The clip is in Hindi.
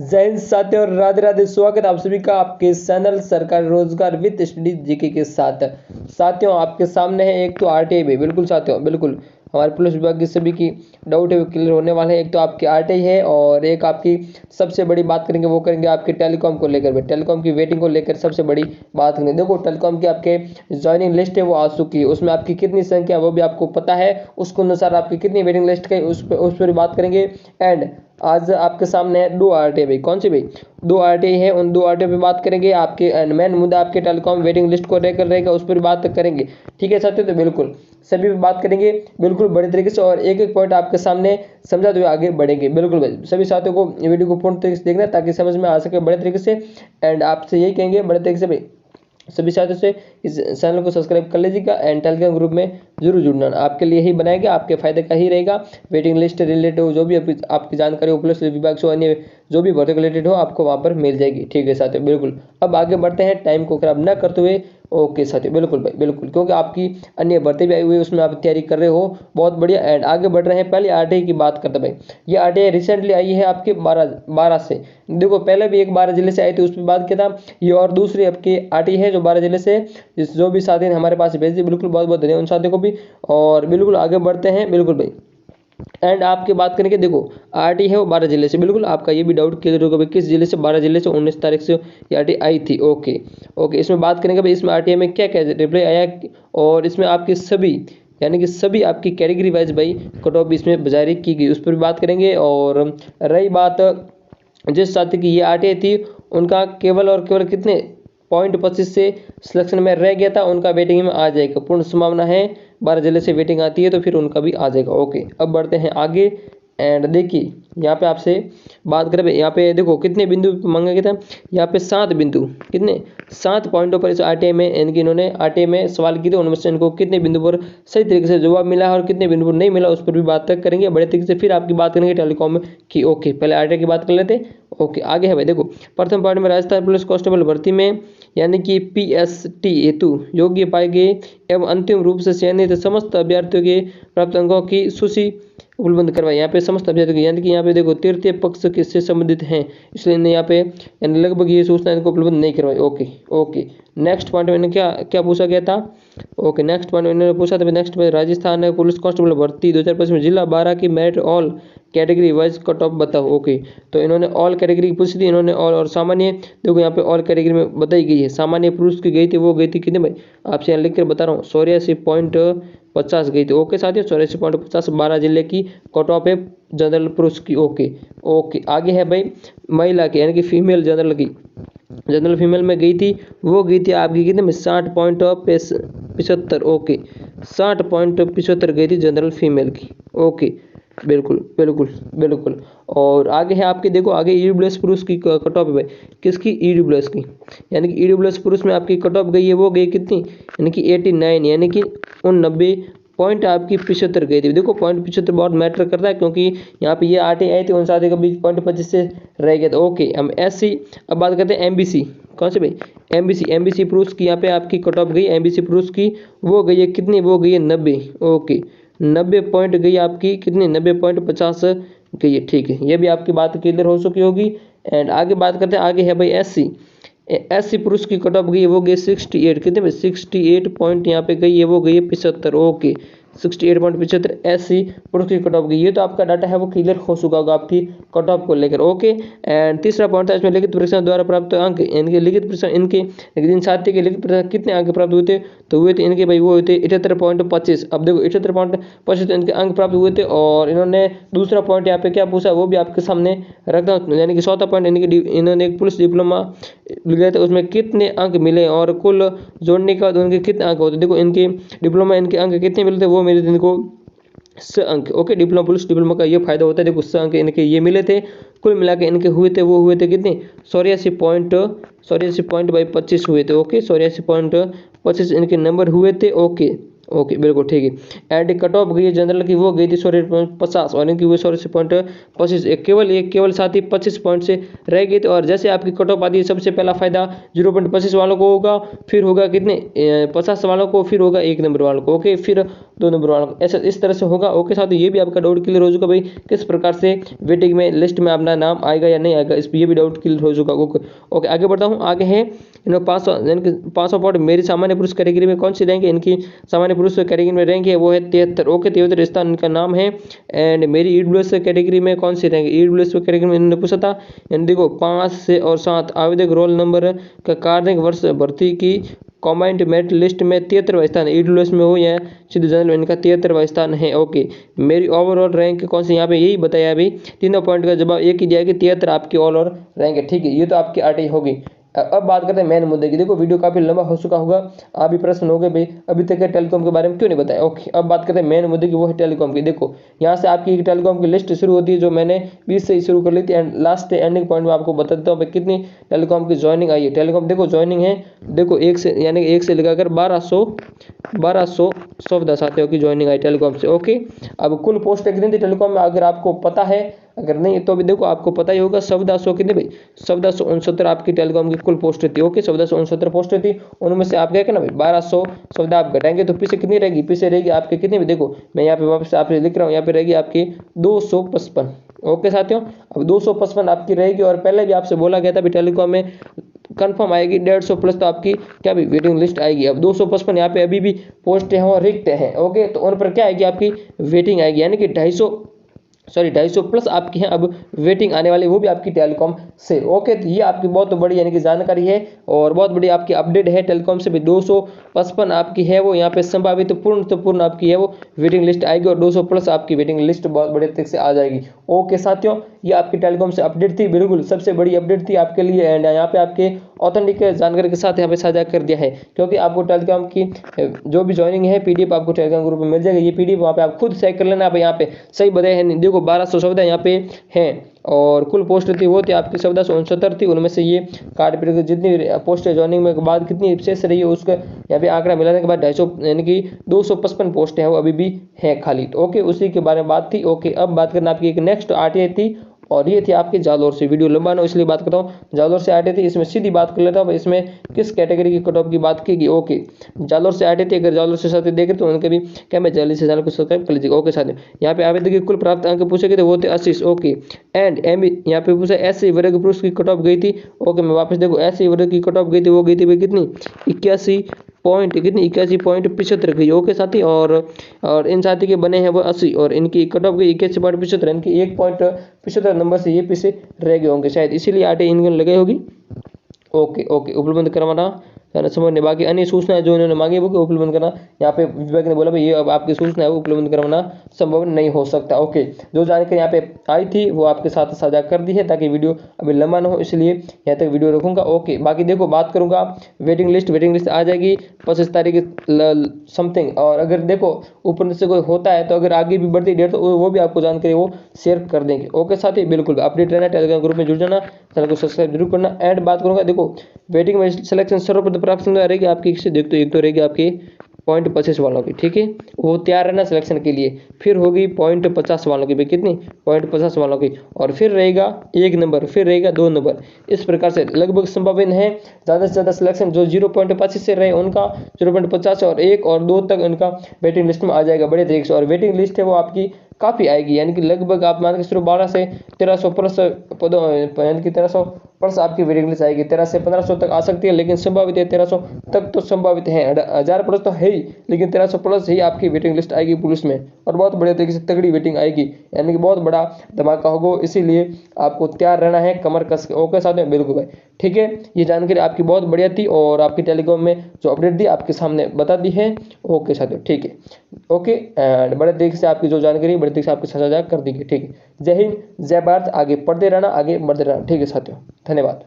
जय हिंद साथियों और राधे राधे। स्वागत है आप सभी का आपके चैनल सरकारी रोजगार विद स्टडी जीके के साथ। साथियों आपके सामने है एक तो आरटीआई भी, बिल्कुल साथियों बिल्कुल हमारे पुलिस विभाग के सभी की डाउट है वो क्लियर होने वाले हैं। एक तो आपकी आरटीआई है और एक आपकी सबसे बड़ी बात करेंगे वो करेंगे आपके टेलीकॉम को लेकर। टेलीकॉम की वेटिंग को लेकर सबसे बड़ी बात करेंगे। देखो टेलीकॉम की आपके ज्वाइनिंग लिस्ट है वो आ चुकी है, उसमें आपकी कितनी संख्या वो भी आपको पता है, उसके अनुसार आपकी कितनी वेटिंग लिस्ट है उस पर बात करेंगे। एंड आज आपके सामने है दो आरटीआई भाई, कौन सी भाई, दो आरटीआई है, उन दो आरटीआई पे बात करेंगे। आपके मेन मुद्दा आपके टेलीकॉम वेटिंग लिस्ट को लेकर रहेगा, उस पर बात करेंगे। ठीक है साथियों, तो बिल्कुल सभी पे बात करेंगे बिल्कुल बड़े तरीके से और एक एक पॉइंट आपके सामने समझाते हुए आगे बढ़ेंगे। बिल्कुल भाई सभी साथियों को वीडियो को पूर्ण तरीके से देखना ताकि समझ में आ सके बड़े तरीके से। एंड आपसे यही कहेंगे बड़े तरीके से भाई सभी साथियों से इस चैनल को सब्सक्राइब कर लीजिएगा एंड टेलीग्राम ग्रुप में जरूर जुड़ना, आपके लिए ही बनाएंगे, आपके फायदे का ही रहेगा। वेटिंग लिस्ट रिलेटेड जो भी आपकी जानकारी हो पुलिस विभाग से अन्य जो भी भर्ती रिलेटेड हो आपको वहां पर मिल जाएगी। ठीक है साथियों बिल्कुल। अब आगे बढ़ते हैं टाइम को खराब न करते हुए। ओके साथियों बिल्कुल भाई बिल्कुल, क्योंकि आपकी अन्य भर्ती भी आई हुई है उसमें आप तैयारी कर रहे हो, बहुत बढ़िया। एंड आगे बढ़ रहे हैं, पहले आरटीआई की बात करते भाई। ये आरटीआई रिसेंटली आई है आपके 12 से। देखो पहले भी एक 12 जिले से आई थी, उस पर बात किया था। ये और दूसरी आपकी आरटीआई है जो 12 जिले से जो भी साथी ने हमारे पास भेज दी, बिल्कुल बहुत बहुत धन्यवाद उन साथियों को भी। और बिल्कुल आगे बढ़ते हैं बिल्कुल भाई। एंड आपकी बात करेंगे, देखो आरटी है वो 12 जिले से, बिल्कुल आपका ये भी डाउट क्लियर होगा भाई किस जिले से, 12 जिले से 19 तारीख से ये आरटी आई थी। ओके ओके, इसमें बात करेंगे भाई इसमें आरटीआई में क्या क्या रिप्लाई आया और इसमें आपकी सभी यानी कि सभी आपकी कैटेगरी वाइज भाई कट ऑफ इसमें जारी की गई, उस पर भी बात करेंगे। और रही बात जिस साथी की ये आरटीआई थी उनका केवल और केवल कितने 0.25 से सिलेक्शन में रह गया था, उनका वेटिंग में आ जाएगा, पूर्ण संभावना है 12 जिले से वेटिंग आती है तो फिर उनका भी आ जाएगा। ओके अब बढ़ते हैं आगे। एंड देखिए यहाँ पे आपसे बात करें, यहाँ पे देखो कितने बिंदु मांगा गया था, यहाँ पे 7 बिंदु, कितने 7 पॉइंटों पर इस आरटीआई में इनकी इन्होंने आरटीआई में सवाल किए थे, उनमें से इनको कितने बिंदु पर सही तरीके से जवाब मिला है और कितने बिंदु पर नहीं मिला उस पर भी बात तक करेंगे बड़े तरीके से। फिर आपकी बात करेंगे टेलीकॉम की। ओके पहले आरटीआई की बात कर लेते हैं। ओके आगे है भाई, देखो प्रथम पार्ट में राजस्थान पुलिस कांस्टेबल भर्ती में यानी कि पीएसटी हेतु योग्य पाए गए एवं अंतिम रूप से चयनित समस्त अभ्यर्थियों के प्राप्त अंकों की सूची उपलब्ध करवाई। यहाँ पे समस्त अभ्यर्थियों की यानी कि यहाँ पे देखो तृतीय पक्ष किससे संबंधित हैं, इसलिए इन्हें यहाँ पे यानी लगभग ये सूचना इनको उपलब्ध नहीं करवाई। ओके ओके, नेक्स्ट पॉइंट में क्या क्या पूछा गया था। ओके नेक्स्ट पॉइंट में इन्होंने पूछा था नेक्स्ट में राजस्थान पुलिस कांस्टेबल भर्ती 2025 में जिला 12 की merit all category wise cut off बताओ। ओके तो इन्होंने ऑल कैटेगरी पूछी थी इन्होंने, और सामान्य देखो यहाँ पे ऑल कैटेगरी में बताई गई है। सामान्य पुरुष की गई थी वो गई थी कितने भाई, आपसे यहाँ लिख कर बता रहा हूँ 84.50 गई थी। ओके साथियों 84.50 12 जिले की कट ऑफ है जनरल पुरुष की। ओके ओके आगे है भाई महिला की यानी कि फीमेल जनरल की, जनरल फीमेल में गई थी वो गई थी आपकी कितने में 60.75। ओके 60.75 गई थी जनरल फीमेल की। ओके बिल्कुल बिल्कुल बिल्कुल। और आगे है आपके देखो आगे ईडब्ल्यूएस पुरुष की कट ऑफ है भाई, किसकी ईडब्ल्यूएस की, यानी कि ईडब्ल्यूएस पुरुष में आपकी कट ऑफ गई है वो गई कितनी, यानी कि 89 यानी कि 89 पॉइंट आपकी 75 गई थी। देखो पॉइंट 75 बहुत मैटर करता है क्योंकि यहाँ पे ये आरटीआई आई थी उन साथी का बीच 0.25 से रह गया था। ओके हम एससी अब बात करते हैं एमबीसी, कौन से भाई एमबीसी पुरुष की यहाँ पे आपकी कट ऑफ गई एमबीसी पुरुष की वो गई है कितनी, वो गई है 90। ओके 90 पॉइंट गई आपकी कितनी 90.50 गई है। ठीक है ये भी आपकी बात क्लियर हो चुकी होगी। एंड आगे बात करते हैं, आगे है भाई एससी पुरुष की कट ऑफ गई है वो गई 68 कितने भाई 68 पॉइंट यहाँ पे गई है वो गई है 75। ओके 68.75 एससी पुरुष की कट ऑफ गई। ये तो आपका डाटा है वो क्लियर हो चुका होगा आपकी कट ऑफ को लेकर। ओके एंड तीसरा पॉइंट था इसमें लिखित परीक्षा द्वारा प्राप्त अंक, इनके लिखित परीक्षा इनके इन साथी के लिखित परीक्षा कितने अंक प्राप्त हुए थे, तो हुए थे इनके भाई वो हुए थे 78.25। अब देखो 78.25 इनके अंक प्राप्त हुए थे। और इन्होंने दूसरा पॉइंट यहाँ पे क्या पूछा वो भी आपके सामने रखता हूँ, यानी कि चौथा पॉइंट इन्होंने एक पुलिस डिप्लोमा लिया था उसमें कितने अंक मिले और कुल जोड़ने के बाद उनके कितने अंक होते। देखो इनके डिप्लोमा इनके अंक कितने मिलते वो मेरे दिन को 6 अंक। ओके डिप्लोमा पुलिस डिप्लोमा का ये फायदा होता है, देखो 6 अंक इनके ये मिले थे, कुल मिला के इनके हुए थे वो हुए थे कितने 84.25 हुए थे। ओके 84.25 इनके नंबर हुए थे। ओके ओके बिल्कुल ठीक है। एंड कट ऑफ गई है जनरल की, वो गई थी 50 और इनकी हुई 25 केवल साथ ही 25 पॉइंट से रह गई थी। और जैसे आपकी कट ऑफ आती है सबसे पहला फायदा 0.25 वालों को होगा, फिर होगा कितने 50 वालों को, फिर होगा 1 नंबर वालों को, ओके, फिर 2 नंबर वालों को, ऐसा इस तरह से होगा। ओके साथियों, ये भी आपका डाउट क्लियर हो चुका भाई, किस प्रकार से वेटिंग में लिस्ट में अपना नाम आएगा या नहीं आएगा, इस ये भी डाउट क्लियर हो चुका। ओके आगे बढ़ता हूँ। आगे है 500 पॉइंट मेरी सामान्य पुरुष कैटेगरी में कौन सी रैंक है, इनकी सामान्य पुरुष कैटेगरी में रैंक है वो है 73। ओके 73 स्थान इनका नाम है। एंड मेरी ईडब्ल्यूएस कैटेगरी में कौन सी रैंक है, ईडब्ल्यूएस कैटेगरी में इन्होंने पूछा था। एंड देखो 5 से और 7 आवेदक रोल नंबर का कार्य वर्ष भर्ती की कॉम्बाइंड मेरिट लिस्ट में 73वां स्थान, ईडब्ल्यूएस में हो या सिद्ध जनरल में, इनका 73वां स्थान है। ओके मेरी ओवरऑल रैंक कौन सी, यहाँ पे यही बताया अभी, तीनों पॉइंट का जवाब एक ही दिया कि 73 आपकी ओवरऑल रैंक है। ठीक है, ये तो आपकी आरटीआई होगी। अब बात करते हैं मेन मुद्दे की। देखो वीडियो काफी लंबा हो चुका होगा, आप भी प्रश्न हो गए भाई अभी तक टेलीकॉम के बारे में क्यों नहीं बताया। ओके अब बात करते हैं मेन मुद्दे की, वो है टेलीकॉम की। देखो यहाँ से आपकी टेलीकॉम की लिस्ट शुरू होती है, जो मैंने 20 से ही शुरू कर ली थी। एंड लास्ट एंडिंग पॉइंट में आपको बता देता हूँ कितनी टेलीकॉम की ज्वाइनिंग आई है। टेलीकॉम देखो ज्वाइनिंग है, देखो 1 से यानी 1 से लगाकर 1200 सुविधा साथियों की ज्वाइनिंग आई टेलीकॉम से। ओके अब कुल पोस्ट कितनी थी टेलीकॉम में, अगर आपको पता है, अगर नहीं तो अभी देखो आपको पता ही होगा, 1400 कितने भाई 1469 आपकी टेलीकॉम की कुल पोस्ट थी। ओके 1469 पोस्ट थी, उनमें से आप क्या करना भाई 1200 14 आप घटाएंगे तो पीछे कितनी रहेगी, पीछे रहेगी आपके कितनी भी, देखो मैं यहाँ पे वापस आपसे लिख रहा हूँ, यहाँ पे रहेगी आपकी 255। ओके साथियों अब 255 आपकी रहेगी। और पहले भी आपसे बोला गया था भी टेलीकॉम में कंफर्म आएगी 150 प्लस तो आपकी क्या भी वेटिंग लिस्ट आएगी। अब 255 यहाँ पे अभी भी पोस्ट हैं और रिक्त हैं। ओके तो उन पर क्या आएगी आपकी वेटिंग आएगी, यानी कि 250 प्लस आपकी हैं अब वेटिंग आने वाली, वो भी आपकी टेलीकॉम से। ओके तो ये आपकी बहुत बड़ी यानी कि जानकारी है और बहुत बड़ी आपकी अपडेट है टेलीकॉम से भी। 255 आपकी है वो यहाँ पे संभावित पूर्ण आपकी है वो वेटिंग लिस्ट आएगी और 200 प्लस आपकी वेटिंग लिस्ट बहुत बड़े तक से आ जाएगी। ओके साथियों ये आपकी टेलीकॉम से अपडेट थी, बिल्कुल सबसे बड़ी अपडेट थी आपके लिए। एंड यहाँ पे आपके ऑथेंटिक जानकारी के साथ यहाँ पे साझा कर दिया है, क्योंकि आपको टेलीकॉम की जो भी ज्वाइनिंग है पीडीएफ आपको टेलीकॉम ग्रुप में मिल जाएगा। ये पीडीएफ वहाँ पे आप खुद चेक कर लेना। आप यहाँ पे सही बताया है, देखो 1200 सुविधा यहाँ पे हैं और कुल पोस्ट थी वो थी आपकी 1469 थी, उनमें से ये कार्ड पर जितनी पोस्ट ज्वाइनिंग में के बाद कितनी शेष रही है उसका यहाँ पे आंकड़ा मिलाने के बाद 250 यानी कि 255 पोस्ट है वो अभी भी है खाली। तो ओके उसी के बारे में बात थी। ओके अब बात करना आपकी एक नेक्स्ट आरटीआई थी और ये थी आपकी जालौर से। वीडियो लंबा ना इसलिए बात करता हूँ, जालौर से आरटीआई थी, इसमें सीधी बात कर लेता हूँ इसमें किस कैटेगरी की कट ऑफ की बात की गई। ओके जालौर से आरटीआई थी, अगर जालौर से साथी देख रहे तो उनके भी क्या मैं जल्दी से चैनल को सब्सक्राइब कर लीजिएगा। ओके साथियों यहाँ पे आवेदक के कुल प्राप्त अंक पूछे गए थे वो थे 80। ओके एंड एम यहाँ पे पूछा एससी वर्ग पुरुष की कट ऑफ गई थी। ओके मैं वापस देखो एससी वर्ग की कट ऑफ गई थी, वो गई थी भाई कितनी 81.75 गई। ओके साथी और इन साथी के बने हैं वो 80 और इनकी कट ऑफ गई 81.75, इनकी 1.75 नंबर से ये पीछे रह गए होंगे शायद, इसीलिए आरटीआई इनको लगे होगी। ओके उपलब्ध करवाना समझने, बाकी अन्य सूचना जो इन्होंने मांगी वो उपलब्ध करना, यहाँ पे विभाग ने बोला भाई ये अब आपकी सूचना है वो उपलब्ध करवाना संभव नहीं हो सकता। ओके जो जानकारी यहाँ पे आई थी वो आपके साथ साझा कर दी है ताकि वीडियो अभी लंबा ना हो, इसलिए यहाँ तक वीडियो रखूंगा। ओके बाकी देखो बात करूंगा वेटिंग लिस्ट आ जाएगी 25 तारीख समथिंग। और अगर देखो ऊपर से कोई होता है तो अगर आगे भी बढ़ती डेट तो वो भी आपको जानकारी वो शेयर कर देंगे। ओके साथी बिल्कुल अपडेट रहना, टेलीग्राम ग्रुप में जुड़ जाना, चैनल को सब्सक्राइब जरूर करना। एंड बात करूंगा देखो वेटिंग में सिलेक्शन सर्वप्रथम प्राप्त रहेगी आपकी एक तो रहेगी आपकी 0.25 वालों की, ठीक है वो तैयार रहना सिलेक्शन के लिए। फिर होगी 0.50 वालों की, कितनी 0.50 वालों की, और फिर रहेगा 1 नंबर, फिर रहेगा 2 नंबर। इस प्रकार से लगभग संभावित है ज़्यादा से ज़्यादा सिलेक्शन जो 0.25 से रहे उनका 0.50 और 1 और 2 तक उनका वेटिंग लिस्ट में आ जाएगा बड़े तरीके से। और वेटिंग लिस्ट है वो आपकी काफ़ी आएगी, यानी कि लगभग आप मान के सिर्फ 12 से 1300 प्लस पदों यानी कि 1300 प्लस आपकी वेटिंग लिस्ट आएगी। 1300 से 1500 तक आ सकती है, लेकिन संभावित है 1300 तक तो संभावित है, 1000 प्लस तो है ही, लेकिन 1300 प्लस ही आपकी वेटिंग लिस्ट आएगी पुलिस में और बहुत बड़े तरीके से तगड़ी वेटिंग आएगी, यानी कि बहुत बड़ा धमाका होगा। इसीलिए आपको तैयार रहना है कमर कस के। ओके साथ में बिल्कुल भाई ठीक है, ये जानकारी आपकी बहुत बढ़िया थी और आपकी टेलीकॉम में जो अपडेट दी आपके सामने बता दी है। ओके साथियों ठीक है, ओके एंड बड़े तरीके से आपकी जो जानकारी बड़े तरीके से आपके साझा कर दी गई। ठीक है, जय हिंद जय भारत, आगे पढ़ते रहना, आगे बढ़ते रहना। ठीक है साथियों, धन्यवाद।